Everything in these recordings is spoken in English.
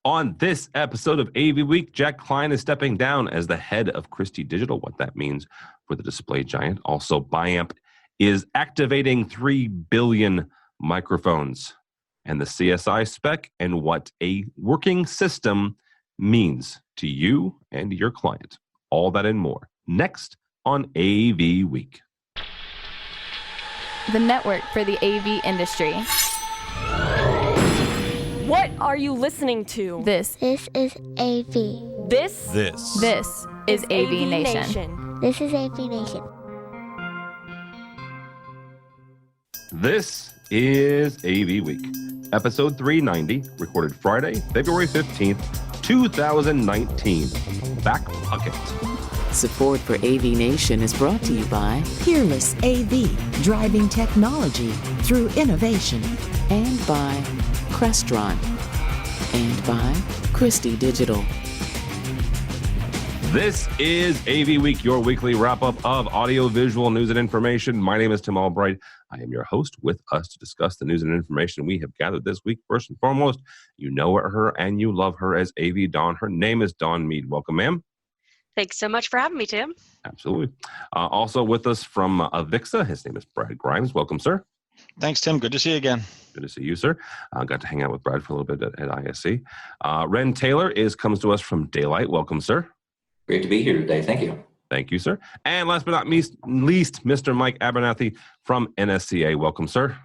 On this episode of AV Week, Jack Klein is stepping down as the head of Christie Digital, what that means for the display giant. Also, Biamp is activating 3 billion microphones, and the CSI spec and what a working system means to you and your client. All that and more next on AV Week. The network for the AV industry. What are you listening to? This is AV. This is AVNation. This is AVNation. This is AV Week, episode 390, recorded Friday, February 15th, 2019. Back Pocket. Support for AVNation is brought to you by Peerless AV, driving technology through innovation. And by Crestron. And by Christie Digital. This is AV Week, your weekly wrap-up of audio-visual news and information. My name is Tim Albright. I am your host. With us to discuss the news and information we have gathered this week. First and foremost, you know her and you love her as AV Dawn. Her name is Dawn Mead. Welcome, ma'am. Thanks so much for having me, Tim. Absolutely. Also with us from AVIXA, his name is Brad Grimes. Welcome, sir. Thanks, Tim. Good to see you again. Good to see you, sir. Got to hang out with Brad for a little bit at ISC. Ren Taylor comes to us from Daylight. Welcome, sir. Great to be here today. Thank you. Thank you, sir. And last but not least, Mr. Mike Abernathy from NSCA. Welcome, sir.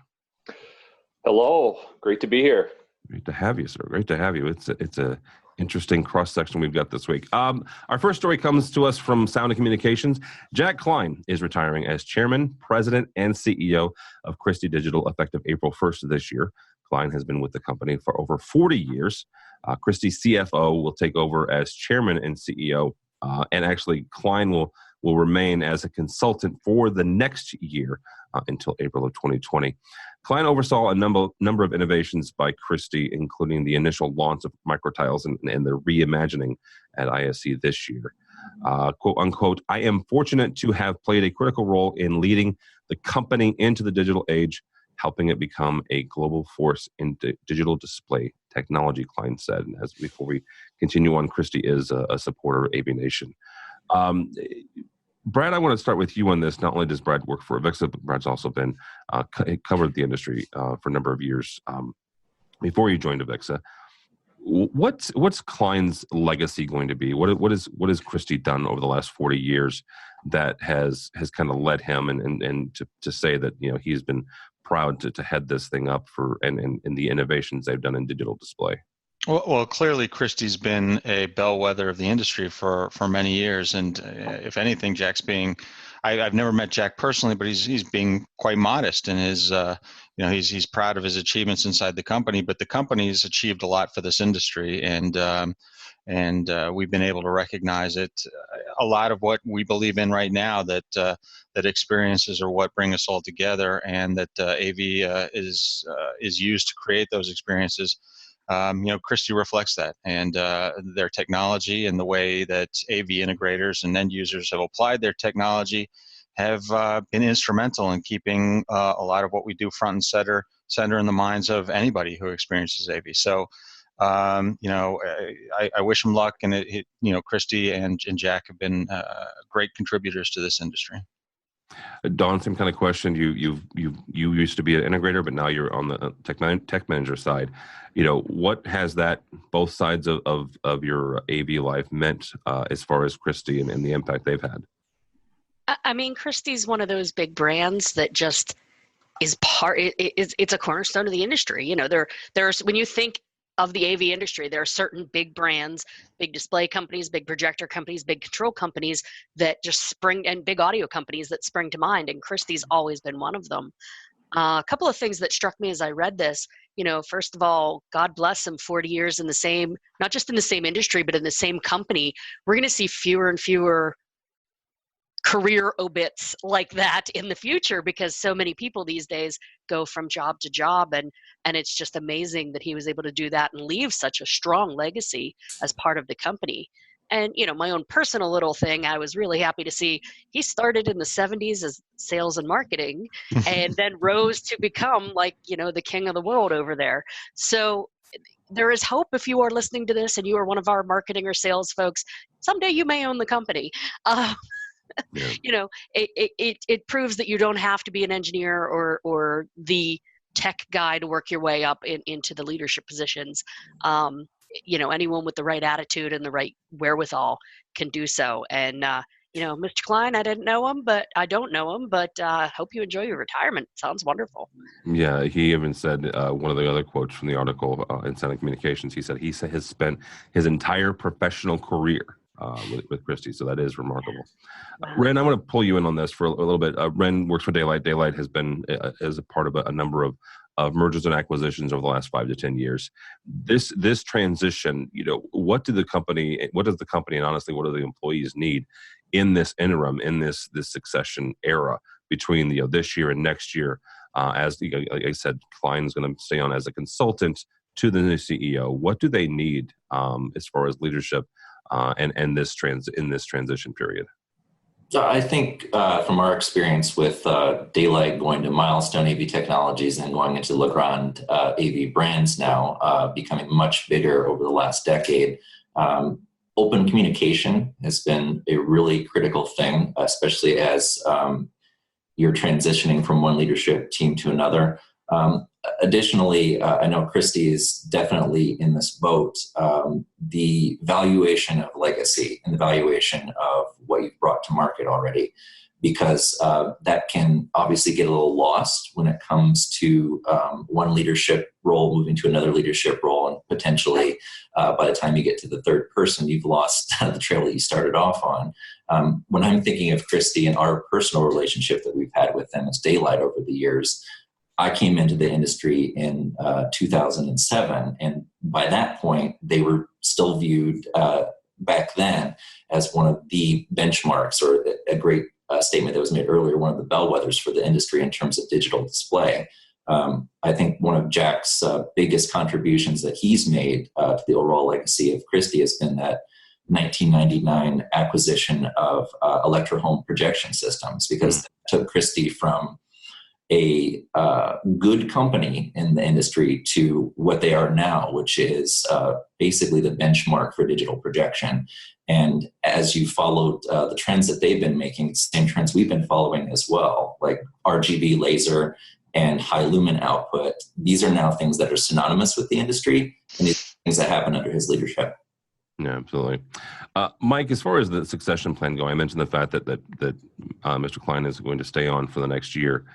Hello. Great to be here. Great to have you, sir. Great to have you. It's a interesting cross-section we've got this week. Our first story comes to us from Sound and Communications. Jack Klein is retiring as chairman, president, and CEO of Christie Digital effective April 1st of this year. Klein has been with the company for over 40 years. Christie's CFO will take over as chairman and CEO, and actually Klein will remain as a consultant for the next year until April of 2020. Klein oversaw a number of innovations by Christie, including the initial launch of microtiles and the reimagining at ISC this year. Quote unquote, I am fortunate to have played a critical role in leading the company into the digital age, helping it become a global force in digital display technology, Klein said. And before we continue on, Christie is a supporter of AVNation. Brad, I want to start with you on this. Not only does Brad work for AVIXA, but Brad's also been covered the industry for a number of years before you joined AVIXA. What's Klein's legacy going to be? What has Christie done over the last 40 years that has kind of led him and to say that he's been proud to head this thing up and the innovations they've done in digital display? Well, clearly Christie's been a bellwether of the industry for many years, and if anything, I've never met Jack personally, but he's being quite modest in his, he's proud of his achievements inside the company, but the company's achieved a lot for this industry, and we've been able to recognize it. A lot of what we believe in right now, that experiences are what bring us all together, and that AV is used to create those experiences. Christie reflects that, and their technology and the way that AV integrators and end users have applied their technology have been instrumental in keeping a lot of what we do front and center in the minds of anybody who experiences AV. So, I wish him luck, and Christie and Jack have been great contributors to this industry. Dawn, same kind of question. You used to be an integrator, but now you're on the tech manager side. What has that both sides of your AV life meant as far as Christie and the impact they've had? I mean, Christie's one of those big brands that just is it's a cornerstone of the industry. There's when you think of the AV industry, there are certain big brands, big display companies, big projector companies, big control companies that just spring, and big audio companies that spring to mind, and Christie's always been one of them. A couple of things that struck me as I read this, first of all, God bless him, 40 years in the same, not just in the same industry, but in the same company. We're going to see fewer and fewer career obits like that in the future, because so many people these days go from job to job, and it's just amazing that he was able to do that and leave such a strong legacy as part of the company. And, my own personal little thing, I was really happy to see he started in the 70s as sales and marketing and then rose to become the king of the world over there. So there is hope if you are listening to this and you are one of our marketing or sales folks. Someday you may own the company. Yeah. You know, it proves that you don't have to be an engineer or the tech guy to work your way up into the leadership positions. You know, anyone with the right attitude and the right wherewithal can do so. And, you know, Mr. Klein, I didn't know him, but I don't know him, but hope you enjoy your retirement. Sounds wonderful. Yeah, he even said one of the other quotes from the article in Sound Communications. He said has spent his entire professional career with Christie, so that is remarkable. Wow. Ren, I want to pull you in on this for a little bit. Ren works for Daylight. Daylight has been as a part of a number of mergers and acquisitions over the last 5 to 10 years. This transition, you know, what does the company, and honestly, what do the employees need in this interim, in this succession era between this year and next year? As like I said, Klein is going to stay on as a consultant to the new CEO. What do they need as far as leadership and this transition period? So I think from our experience with Daylight going to Milestone AV Technologies and going into Legrand AV Brands now, becoming much bigger over the last decade, open communication has been a really critical thing, especially as you're transitioning from one leadership team to another. Additionally, I know Christie is definitely in this boat. The valuation of legacy and the valuation of what you've brought to market already, because that can obviously get a little lost when it comes to one leadership role moving to another leadership role, and potentially by the time you get to the third person, you've lost the trail that you started off on. When I'm thinking of Christie and our personal relationship that we've had with them as Daylight over the years, I came into the industry in 2007, and by that point, they were still viewed back then as one of the benchmarks, or a great statement that was made earlier, one of the bellwethers for the industry in terms of digital display. I think one of Jack's biggest contributions that he's made to the overall legacy of Christie has been that 1999 acquisition of Electro Home Projection Systems, because that took Christie from a good company in the industry to what they are now, which is basically the benchmark for digital projection. And as you followed the trends that they've been making, same trends we've been following as well, like RGB laser and high lumen output. These are now things that are synonymous with the industry, and these are things that happen under his leadership. Yeah, absolutely. Mike, as far as the succession plan go, I mentioned the fact that Mr. Klein is going to stay on for the next year.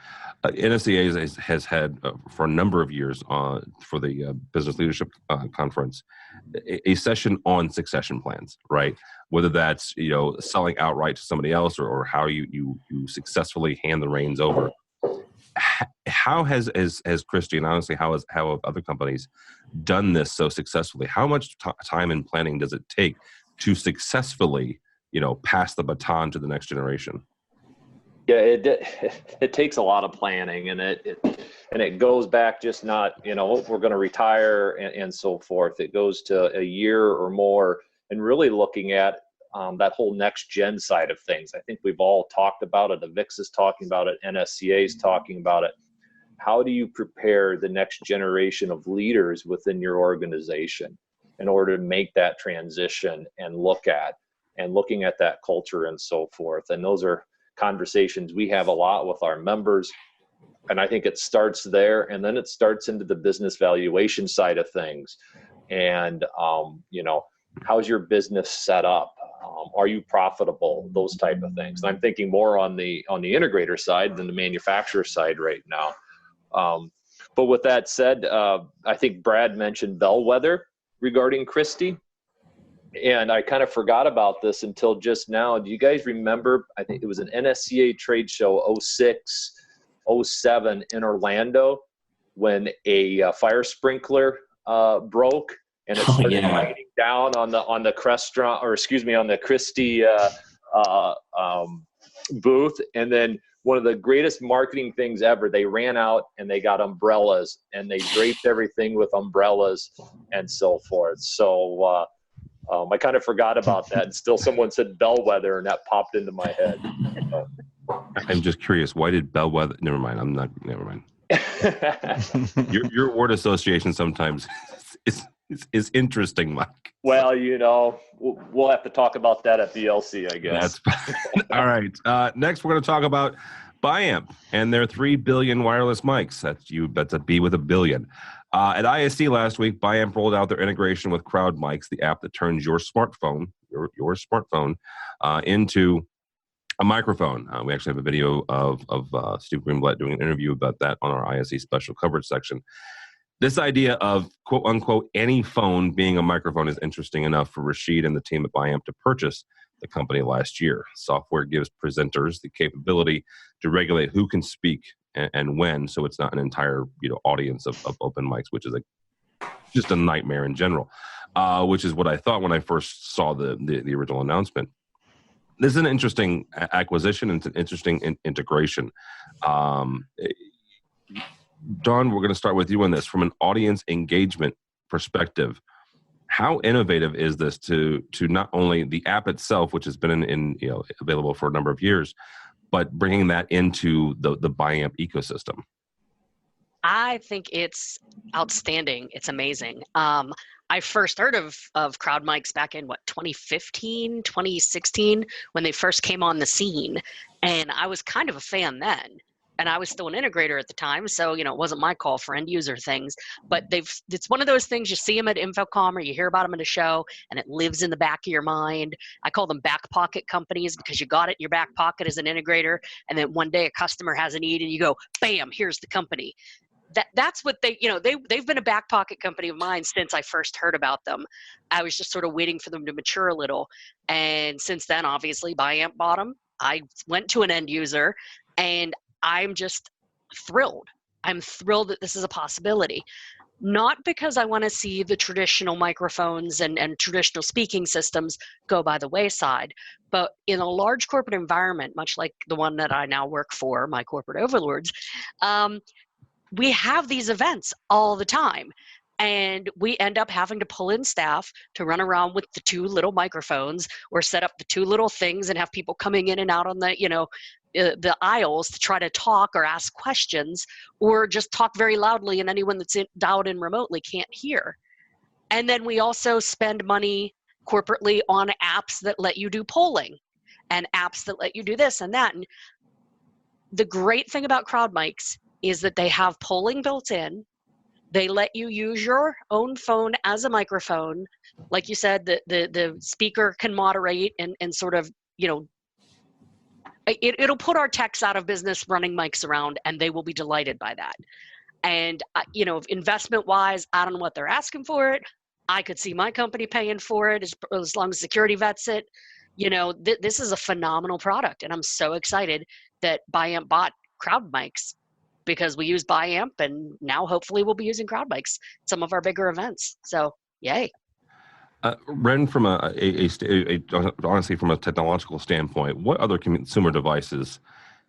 NSCA has had for a number of years for the Business Leadership Conference a session on succession plans, right? Whether that's selling outright to somebody else or how you successfully hand the reins over. How has Christie, and honestly, how have other companies done this so successfully? How much time and planning does it take to successfully, pass the baton to the next generation? Yeah, it takes a lot of planning, and it goes back just not we're going to retire and so forth. It goes to a year or more, and really looking at that whole next gen side of things. I think we've all talked about it. AVIX is talking about it. NSCA is talking about it. How do you prepare the next generation of leaders within your organization in order to make that transition and looking at that culture and so forth? And those are conversations we have a lot with our members. And I think it starts there, and then it starts into the business valuation side of things. And, how's your business set up? Are you profitable? Those type of things. And I'm thinking more on the integrator side than the manufacturer side right now. But with that said, I think Brad mentioned bellwether regarding Christie. And I kind of forgot about this until just now. Do you guys remember, I think it was an NSCA trade show 06, 07 in Orlando when a fire sprinkler broke and it started raining down on the Crestron, or excuse me, on the Christie booth. And then one of the greatest marketing things ever, they ran out and they got umbrellas and they draped everything with umbrellas and so forth. So I kind of forgot about that, and still someone said bellwether, and that popped into my head. I'm just curious, why did bellwether? Never mind. Your word association sometimes is is interesting, Mike. Well, we'll have to talk about that at BLC, I guess. That's all right. Next, we're going to talk about Biamp and their 3 billion wireless mics. That's a B with a billion. At ISC last week, Biamp rolled out their integration with Crowd Mics, the app that turns your smartphone, into a microphone. We actually have a video of Steve Greenblatt doing an interview about that on our ISC special coverage section. This idea of quote unquote any phone being a microphone is interesting enough for Rashid and the team at Biamp to purchase the company last year. Software gives presenters the capability to regulate who can speak and when, so it's not an entire audience of open mics, which is just a nightmare in general. Which is what I thought when I first saw the original announcement. This is an interesting acquisition. It's an interesting integration. Dawn, we're going to start with you on this. From an audience engagement perspective, how innovative is this to not only the app itself, which has been in available for a number of years, but bringing that into the Biamp ecosystem? I think it's outstanding. It's amazing. I first heard of Crowd Mics back in 2015, 2016, when they first came on the scene, and I was kind of a fan then. And I was still an integrator at the time, so it wasn't my call for end user things. But it's one of those things, you see them at InfoComm or you hear about them at a show, and it lives in the back of your mind. I call them back pocket companies because you got it in your back pocket as an integrator, and then one day a customer has a need, and you go, bam, here's the company. That's what they've been a back pocket company of mine since I first heard about them. I was just sort of waiting for them to mature a little, and since then, obviously, Biamp bought them. I went to an end user, and I'm just thrilled. I'm thrilled that this is a possibility. Not because I want to see the traditional microphones and traditional speaking systems go by the wayside, but in a large corporate environment, much like the one that I now work for, my corporate overlords, we have these events all the time. And we end up having to pull in staff to run around with the 2 little microphones or set up the 2 little things and have people coming in and out on the aisles to try to talk or ask questions or just talk very loudly and anyone that's dialed in remotely can't hear. And then we also spend money corporately on apps that let you do polling and apps that let you do this and that. And the great thing about Crowd Mics is that they have polling built in. They let you use your own phone as a microphone. Like you said, the speaker can moderate and sort of, it'll put our techs out of business running mics around, and they will be delighted by that. And, investment-wise, I don't know what they're asking for it. I could see my company paying for it as long as security vets it. This is a phenomenal product, and I'm so excited that Biamp bought Crowd Mics, because we use Biamp, and now hopefully we'll be using Crowd Mics at some of our bigger events. So, yay. Ren, from honestly, from a technological standpoint, what other consumer devices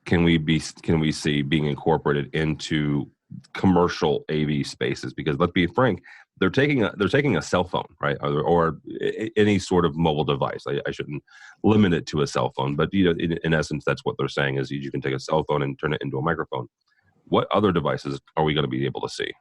can we see being incorporated into commercial AV spaces? Because let's be frank, they're taking a cell phone, right, or any sort of mobile device. I shouldn't limit it to a cell phone, but in essence, that's what they're saying is you can take a cell phone and turn it into a microphone. What other devices are we going to be able to see?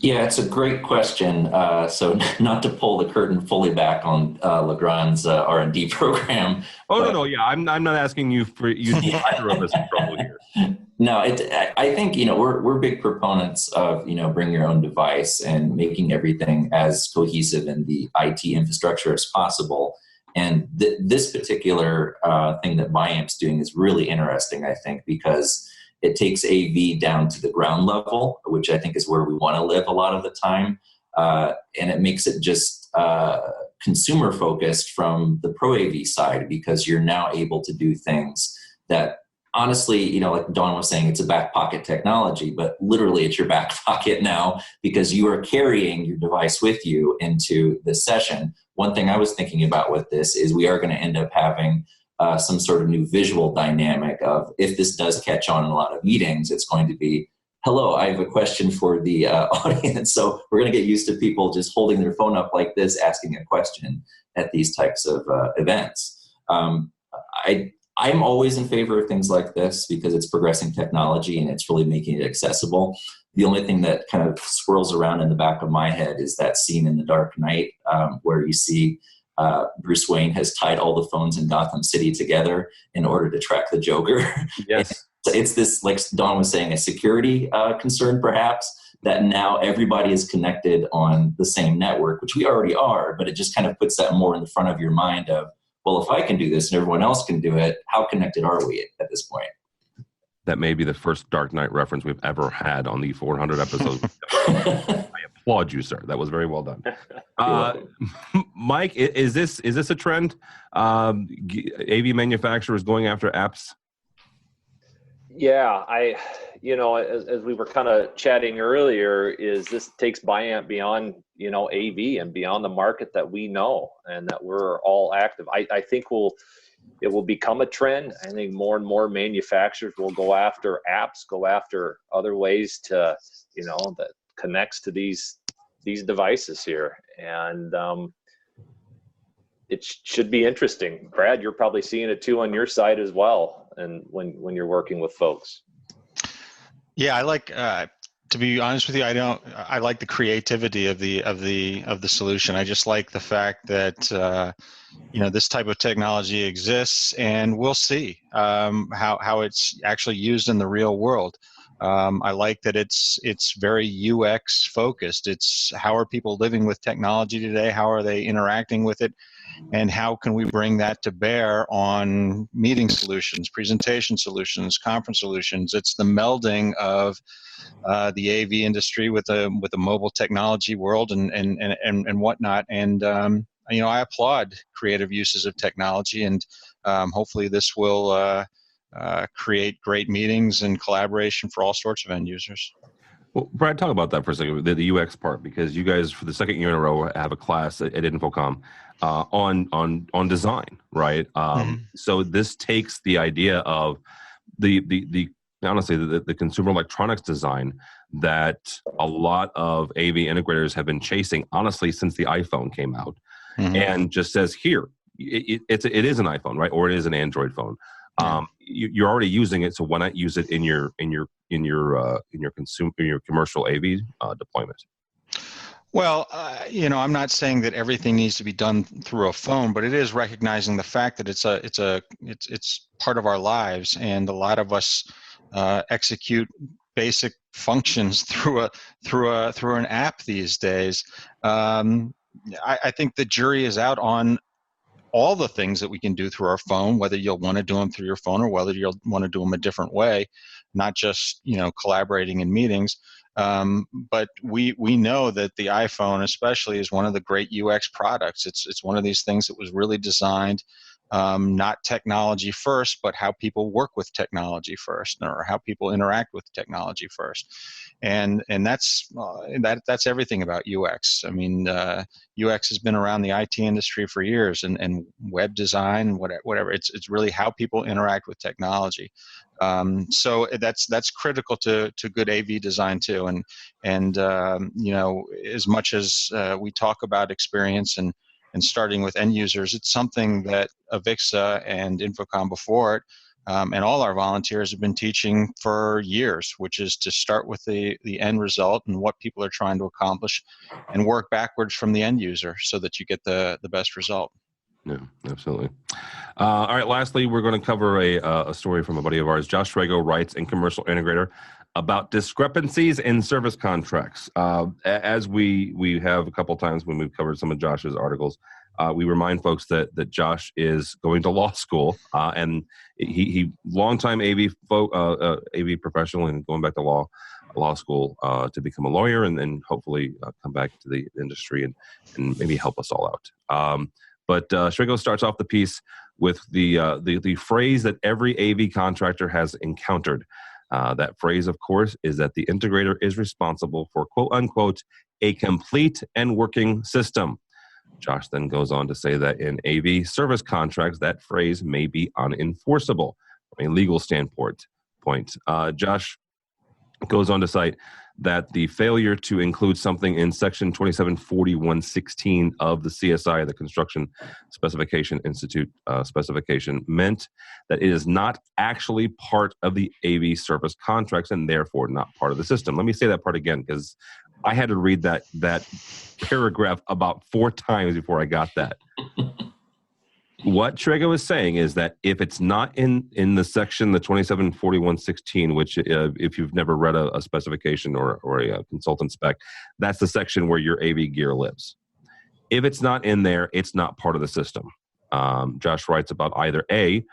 Yeah, it's a great question. So not to pull the curtain fully back on Legrand's R&D program. No. Yeah, I'm not asking you for you to either of us in trouble here. No, I think, we're big proponents of, bring your own device and making everything as cohesive in the IT infrastructure as possible. And this particular thing that Biamp's doing is really interesting, I think, because it takes AV down to the ground level, which I think is where we want to live a lot of the time. And it makes it just consumer focused from the pro AV side, because you're now able to do things that honestly, like Dawn was saying, it's a back pocket technology, but literally it's your back pocket now because you are carrying your device with you into this session. One thing I was thinking about with this is we are going to end up having some sort of new visual dynamic of, if this does catch on in a lot of meetings, it's going to be, hello, I have a question for the audience. So we're going to get used to people just holding their phone up like this, asking a question at these types of events. I'm always in favor of things like this because it's progressing technology and it's really making it accessible. The only thing that kind of swirls around in the back of my head is that scene in The Dark Knight where you see Bruce Wayne has tied all the phones in Gotham City together in order to track the Joker. Yes. It's this, like Don was saying, a security concern perhaps, that now everybody is connected on the same network, which we already are, but it just kind of puts that more in the front of your mind of, well, if I can do this and everyone else can do it, how connected are we at this point? That may be the first Dark Knight reference we've ever had on the 400 episodes. I applaud you, sir. That was very well done. Mike, is this a trend? AV manufacturers going after apps? Yeah, as we were kind of chatting earlier, is this takes Biamp beyond, AV and beyond the market that we know and that we're all active. I think it will become a trend. I think more and more manufacturers will go after apps, go after other ways to, that connects to these devices here. And it should be interesting. Brad, you're probably seeing it too on your side as well. And when you're working with folks. Yeah, I like, to be honest with you, I like the creativity of the solution. I just like the fact that, this type of technology exists, and we'll see how it's actually used in the real world. I like that it's very UX focused. It's how are people living with technology today? How are they interacting with it? And how can we bring that to bear on meeting solutions, presentation solutions, conference solutions? It's the melding of the AV industry with the mobile technology world and whatnot. And I applaud creative uses of technology, and hopefully this will create great meetings and collaboration for all sorts of end users. Well, Brad, talk about that for a second, the UX part, because you guys, for the second year in a row, have a class at Infocom on design, right? So this takes the idea of honestly the consumer electronics design that a lot of AV integrators have been chasing, honestly, since the iPhone came out, and just says here, it is an iPhone, right, or it is an Android phone. You're already using it, so why not use it in your commercial AV deployment? Well, I'm not saying that everything needs to be done through a phone, but it is recognizing the fact that it's part of our lives, and a lot of us execute basic functions through an app these days. I think the jury is out on all the things that we can do through our phone, whether you'll want to do them through your phone or whether you'll want to do them a different way, not just, collaborating in meetings. But we know that the iPhone especially is one of the great UX products. It's one of these things that was really designed, not technology first, but how people work with technology first, or how people interact with technology first. And that's everything about UX. I mean, UX has been around the IT industry for years, and web design, whatever. It's really how people interact with technology. So that's critical to good AV design too. And as much as we talk about experience and starting with end users, it's something that Avixa and Infocom before it, and all our volunteers have been teaching for years, which is to start with the end result and what people are trying to accomplish, and work backwards from the end user so that you get the best result. Yeah, absolutely. All right, lastly, we're going to cover a story from a buddy of ours. Josh Schrago writes in Commercial Integrator about discrepancies in service contracts. As we have a couple times when we've covered some of Josh's articles, we remind folks that Josh is going to law school, and he longtime AV professional, and going back to law school to become a lawyer, and then hopefully come back to the industry and maybe help us all out. But Schrago starts off the piece with the phrase that every AV contractor has encountered. That phrase, of course, is that the integrator is responsible for, quote unquote, a complete and working system. Josh then goes on to say that in AV service contracts, that phrase may be unenforceable from a legal standpoint. Josh goes on to cite that the failure to include something in Section 2741.16 of the CSI, the Construction Specification Institute specification, meant that it is not actually part of the AV service contracts and therefore not part of the system. Let me say that part again, because I had to read that paragraph about 4 times before I got that. What Trego was saying is that if it's not in the section, the 2741.16, which if you've never read a specification or a consultant spec, that's the section where your AV gear lives. If it's not in there, it's not part of the system. Josh writes about either A,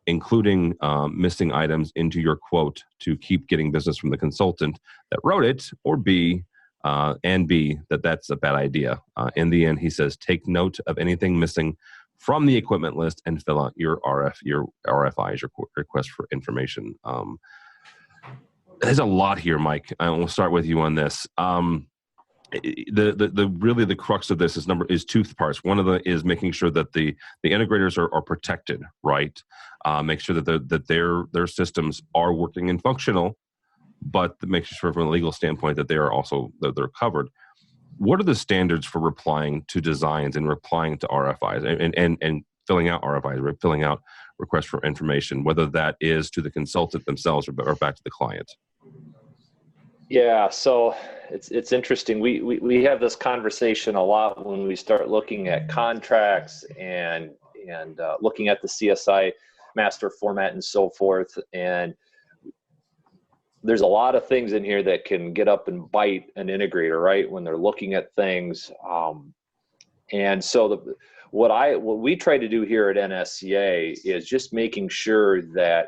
including missing items into your quote to keep getting business from the consultant that wrote it, or B, that's a bad idea. In the end, he says, take note of anything missing from the equipment list and fill out your RFIs, your request for information. There's a lot here, Mike. We'll start with you on this. The crux of this is two parts. One of them is making sure that the integrators are protected, right? Make sure that their systems are working and functional, but make sure from a legal standpoint that they're covered. What are the standards for replying to designs and replying to RFIs and filling out RFIs, filling out requests for information, whether that is to the consultant themselves or back to the client? Yeah, so it's interesting. We have this conversation a lot when we start looking at contracts and looking at the CSI master format and so forth. And there's a lot of things in here that can get up and bite an integrator, right, when they're looking at things. And so what we try to do here at NSCA is just making sure that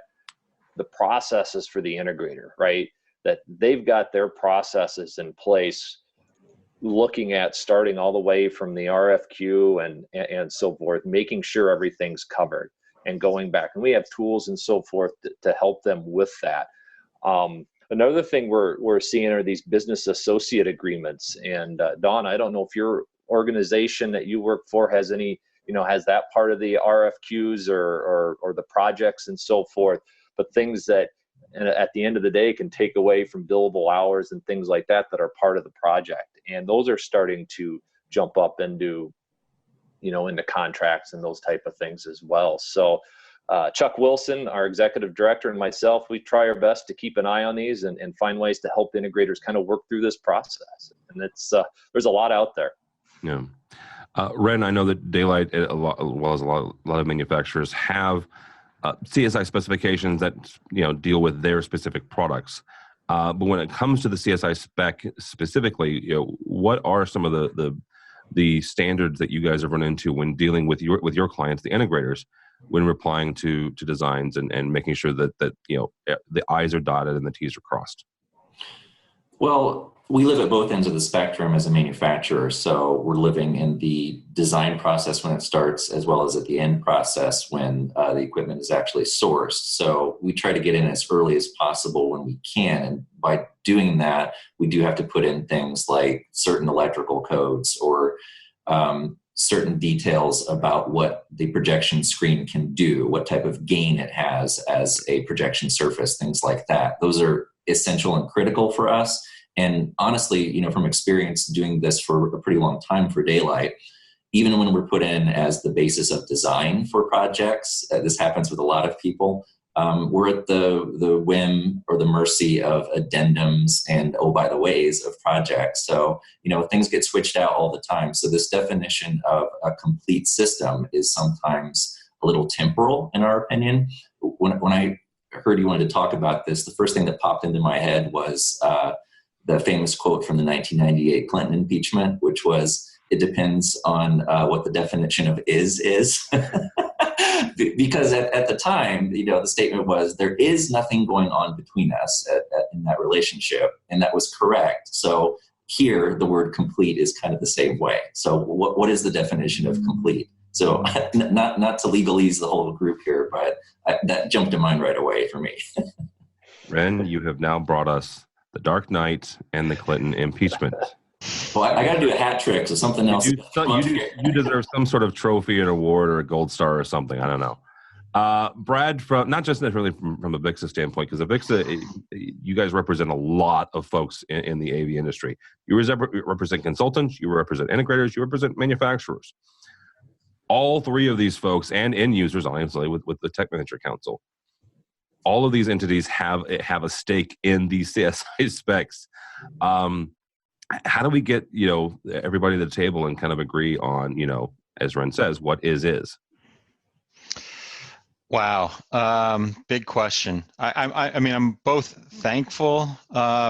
the processes for the integrator, right, that they've got their processes in place, looking at starting all the way from the RFQ and so forth, making sure everything's covered and going back. And we have tools and so forth to help them with that. Another thing we're seeing are these business associate agreements. And Dawn, I don't know if your organization that you work for has any, has that part of the RFQs or the projects and so forth, but things that at the end of the day can take away from billable hours and things like that are part of the project. And those are starting to jump up into, into contracts and those type of things as well. So Chuck Wilson, our executive director, and myself, we try our best to keep an eye on these and find ways to help integrators kind of work through this process. And it's there's a lot out there. Yeah. Ren, I know that Daylight, as well as a lot of manufacturers, have CSI specifications that deal with their specific products. But when it comes to the CSI spec specifically, what are some of the standards that you guys have run into when dealing with your clients, the integrators, when replying to designs and making sure that the I's are dotted and the T's are crossed? Well, we live at both ends of the spectrum as a manufacturer. So we're living in the design process when it starts, as well as at the end process when the equipment is actually sourced. So we try to get in as early as possible when we can. And by doing that, we do have to put in things like certain electrical codes or certain details about what the projection screen can do, what type of gain it has as a projection surface, things like that. Those are essential and critical for us. And honestly, from experience doing this for a pretty long time for Daylight, even when we're put in as the basis of design for projects, this happens with a lot of people, we're at the whim or the mercy of addendums and by the ways of projects. So, things get switched out all the time. So this definition of a complete system is sometimes a little temporal, in our opinion. When I heard you wanted to talk about this, the first thing that popped into my head was the famous quote from the 1998 Clinton impeachment, which was, "It depends on what the definition of is." Because at the time, the statement was, there is nothing going on between us in that relationship, and that was correct. So here, the word complete is kind of the same way. So what is the definition of complete? So not to legalese the whole group here, but that jumped to mind right away for me. Ren, you have now brought us the Dark Knight and the Clinton impeachment. Well, I got to do a hat trick, so something else. You deserve some sort of trophy, an award, or a gold star or something. I don't know. Brad, from not just necessarily from a VIXA standpoint, because VIXA, you guys represent a lot of folks in the AV industry. You represent consultants, you represent integrators, you represent manufacturers. All three of these folks and end users, honestly, with the Tech Manager Council, all of these entities have a stake in these CSI specs. How do we get everybody to the table and kind of agree on, as Ren says, what is? Wow, big question. I mean, I'm both thankful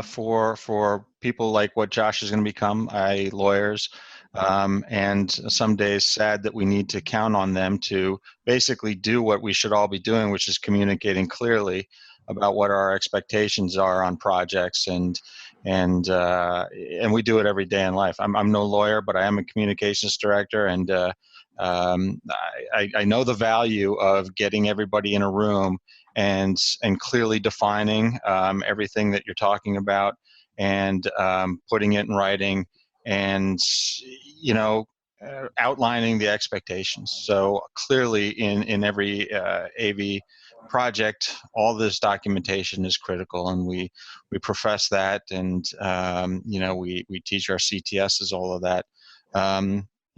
for people like what Josh is going to become, lawyers, and some days sad that we need to count on them to basically do what we should all be doing, which is communicating clearly about what our expectations are on projects, and we do it every day in life. I'm no lawyer, but I am a communications director, and I know the value of getting everybody in a room and clearly defining everything that you're talking about, and putting it in writing, and outlining the expectations. So clearly in every AV project, all this documentation is critical, and we profess that, and we teach our CTSs all of that.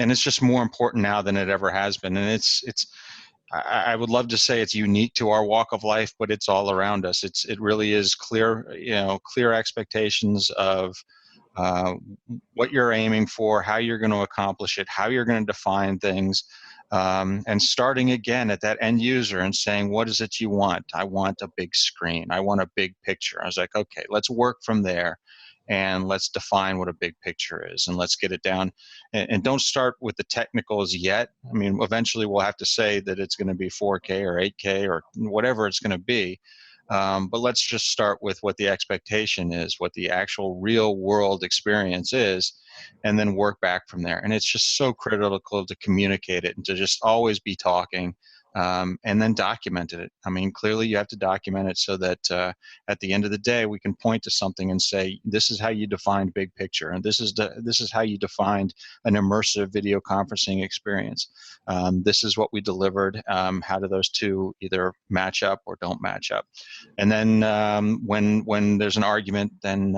And it's just more important now than it ever has been. And I would love to say it's unique to our walk of life, but it's all around us. It really is clear expectations of what you're aiming for, how you're going to accomplish it, how you're going to define things, and starting again at that end user and saying, what is it you want? I want a big screen. I want a big picture. I was like, okay, let's work from there. And let's define what a big picture is, and let's get it down. And don't start with the technicals yet. I mean, eventually we'll have to say that it's going to be 4K or 8K or whatever it's going to be. But let's just start with what the expectation is, what the actual real world experience is, and then work back from there. And it's just so critical to communicate it and to just always be talking. And then document it. I mean, clearly you have to document it so that at the end of the day, we can point to something and say, this is how you defined big picture, and this is how you defined an immersive video conferencing experience. This is what we delivered. How do those two either match up or don't match up? And then when there's an argument, then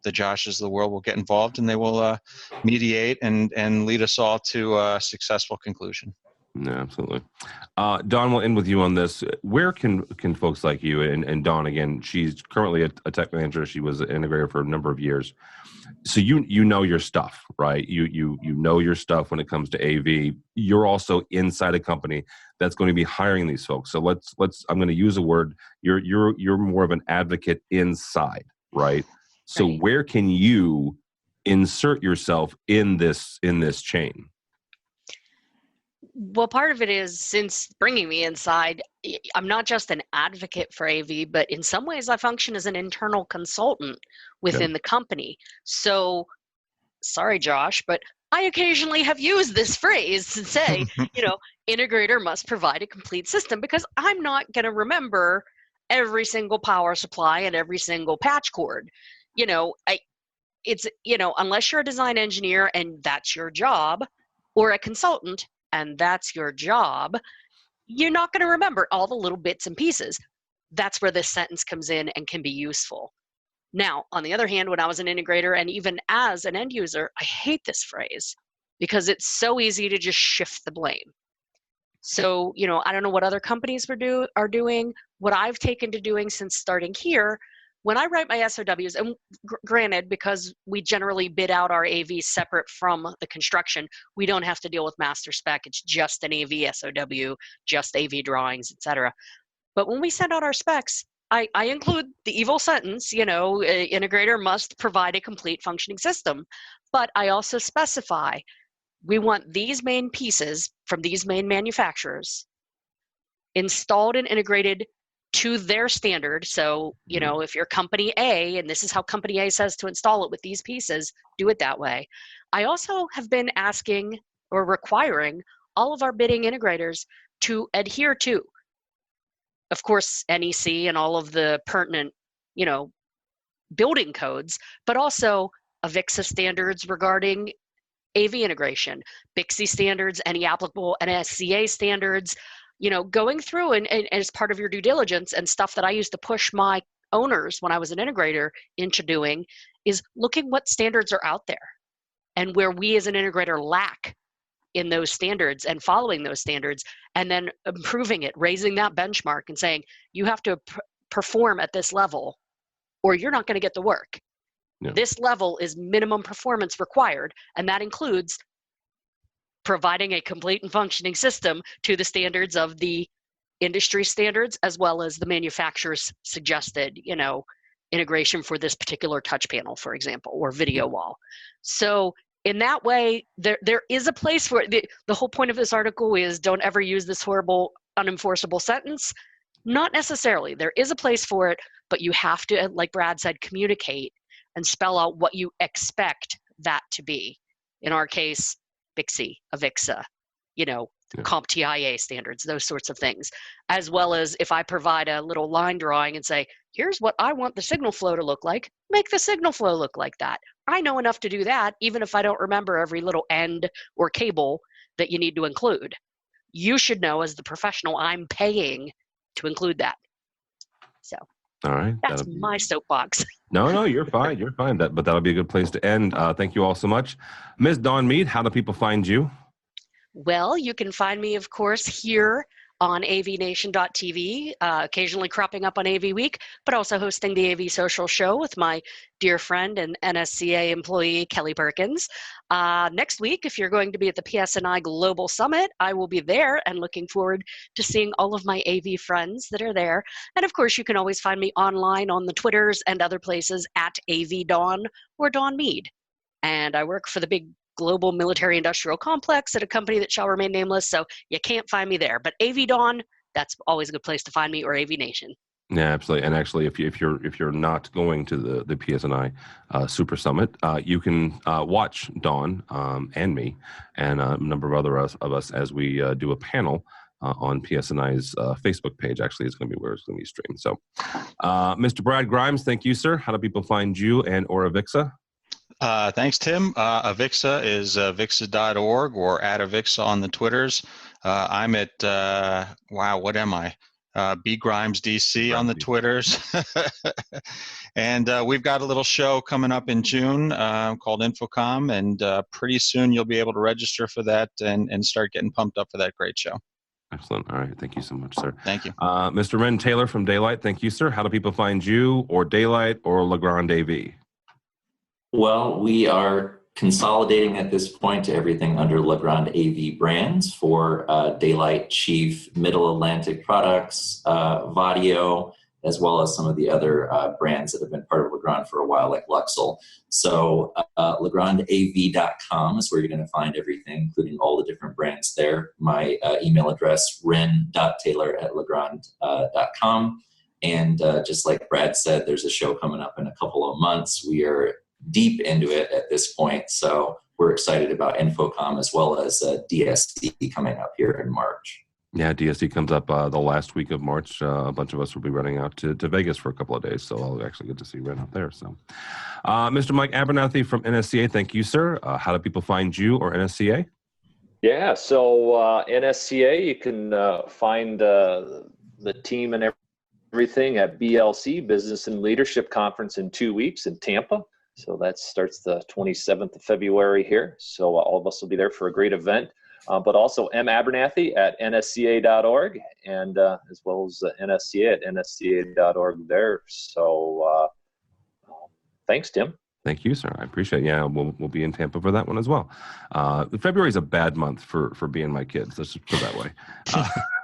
the Joshes of the world will get involved, and they will mediate and lead us all to a successful conclusion. Yeah, absolutely. Dawn, we'll end with you on this. Where can folks like you, and Dawn, again, she's currently a tech manager. She was an integrator for a number of years. So you know your stuff, right? You know your stuff when it comes to AV. You're also inside a company that's going to be hiring these folks. So let's I'm going to use a word. You're more of an advocate inside, right? So Right. Where can you insert yourself in this chain? Well, part of it is, since bringing me inside, I'm not just an advocate for AV, but in some ways I function as an internal consultant within the company. So, sorry, Josh, but I occasionally have used this phrase to say, integrator must provide a complete system, because I'm not going to remember every single power supply and every single patch cord. Unless you're a design engineer and that's your job, or a consultant and that's your job, you're not going to remember all the little bits and pieces. That's where this sentence comes in and can be useful. Now, on the other hand, when I was an integrator and even as an end user, I hate this phrase because it's so easy to just shift the blame. So, I don't know what other companies are doing. What I've taken to doing since starting here, when I write my SOWs, and granted, because we generally bid out our AV separate from the construction, we don't have to deal with master spec. It's just an AV SOW, just AV drawings, etc. But when we send out our specs, I include the evil sentence, integrator must provide a complete functioning system. But I also specify, we want these main pieces from these main manufacturers installed and integrated to their standard. So, if you're company A, and this is how company A says to install it with these pieces, do it that way. I also have been asking or requiring all of our bidding integrators to adhere to, of course, NEC and all of the pertinent, building codes, but also AVIXA standards regarding AV integration, BIXI standards, any applicable NSCA standards, going through and as part of your due diligence and stuff that I used to push my owners when I was an integrator into doing is looking what standards are out there and where we as an integrator lack in those standards and following those standards, and then improving it, raising that benchmark and saying, you have to perform at this level or you're not going to get the work. Yeah. This level is minimum performance required, and that includes providing a complete and functioning system to the standards of the industry standards, as well as the manufacturer's suggested, integration for this particular touch panel, for example, or video wall. So in that way, there is a place where the whole point of this article is don't ever use this horrible, unenforceable sentence. Not necessarily. There is a place for it, but you have to, like Brad said, communicate and spell out what you expect that to be. In our case, BICSI, AVIXA, CompTIA standards, those sorts of things. As well as if I provide a little line drawing and say, here's what I want the signal flow to look like, make the signal flow look like that. I know enough to do that, even if I don't remember every little end or cable that you need to include. You should know as the professional I'm paying to include that. So all right, that's my soapbox. No, you're fine. You're fine. But that'll be a good place to end. Thank you all so much. Ms. Dawn Mead, how do people find you? Well, you can find me, of course, here on AVNation.tv, occasionally cropping up on AVWeek, but also hosting the AV Social Show with my dear friend and NSCA employee, Kelly Perkins. Next week, if you're going to be at the PSNI Global Summit, I will be there and looking forward to seeing all of my AV friends that are there. And of course, you can always find me online on the Twitters and other places at AVDawn or Dawn Mead. And I work for the big global military industrial complex at a company that shall remain nameless, so you can't find me there. But AV Dawn, that's always a good place to find me, or AVNation. Yeah, absolutely. And actually, if you're not going to the PSNI Super Summit, you can watch Dawn and me and a number of other of us as we do a panel on PSNI's Facebook page. Actually, it's going to be where it's going to be streamed. So, Mr. Brad Grimes, thank you, sir. How do people find you and or AVIXA? Thanks, Tim. AVIXA is avixa.org or at AVIXA on the Twitters. I'm at, what am I? B Grimes DC on the Twitters. And we've got a little show coming up in June called Infocom, and pretty soon you'll be able to register for that and start getting pumped up for that great show. Excellent. All right. Thank you so much, sir. Thank you. Mr. Ren Taylor from Daylight, thank you, sir. How do people find you or Daylight or Legrand AV? Well, we are consolidating at this point to everything under Legrand AV brands for Daylight, Chief, Middle Atlantic Products, Vadio, as well as some of the other brands that have been part of Legrand for a while, like Luxel. So LegrandAV.com is where you're going to find everything, including all the different brands there. My email address, ren.taylor@legrand.com. And just like Brad said, there's a show coming up in a couple of months. We are deep into it at this point, so we're excited about Infocom as well as DSC coming up here in March. Yeah, DSC comes up the last week of March. A bunch of us will be running out to Vegas for a couple of days, so I'll actually get to see Ren out there. So, Mr. Mike Abernathy from NSCA, thank you, sir. How do people find you or NSCA? Yeah, so NSCA, you can find the team and everything at BLC, Business and Leadership Conference, in 2 weeks in Tampa. So that starts the 27th of February here. So all of us will be there for a great event. But also M. Abernathy at nsca.org and as well as NSCA at nsca.org there. So thanks, Tim. Thank you, sir. I appreciate it. Yeah, we'll be in Tampa for that one as well. February is a bad month for being my kids. Let's just put it that way.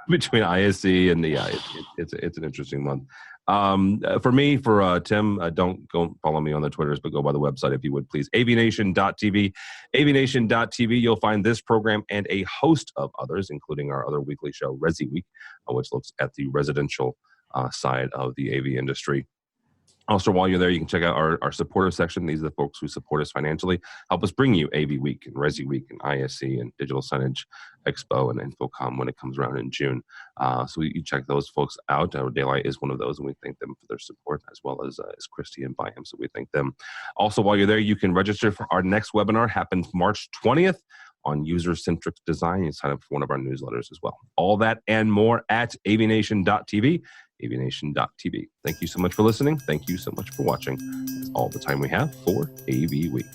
Between ISC and the it's an interesting month. For me, for Tim, don't go follow me on the Twitters, but go by the website if you would, please. AVNation.tv. AVNation.tv. You'll find this program and a host of others, including our other weekly show, ResiWeek, which looks at the residential side of the AV industry. Also, while you're there, you can check out our supporter section. These are the folks who support us financially, help us bring you AVWeek and ResiWeek and ISC and Digital Signage Expo and Infocom when it comes around in June. So you check those folks out. Daylight is one of those, and we thank them for their support, as well as Christie and Biamp, so we thank them. Also, while you're there, you can register for our next webinar. Happens March 20th on user-centric design, you sign up for one of our newsletters as well. All that and more at avnation.tv, avnation.tv. Thank you so much for listening. Thank you so much for watching. That's all the time we have for AV Week.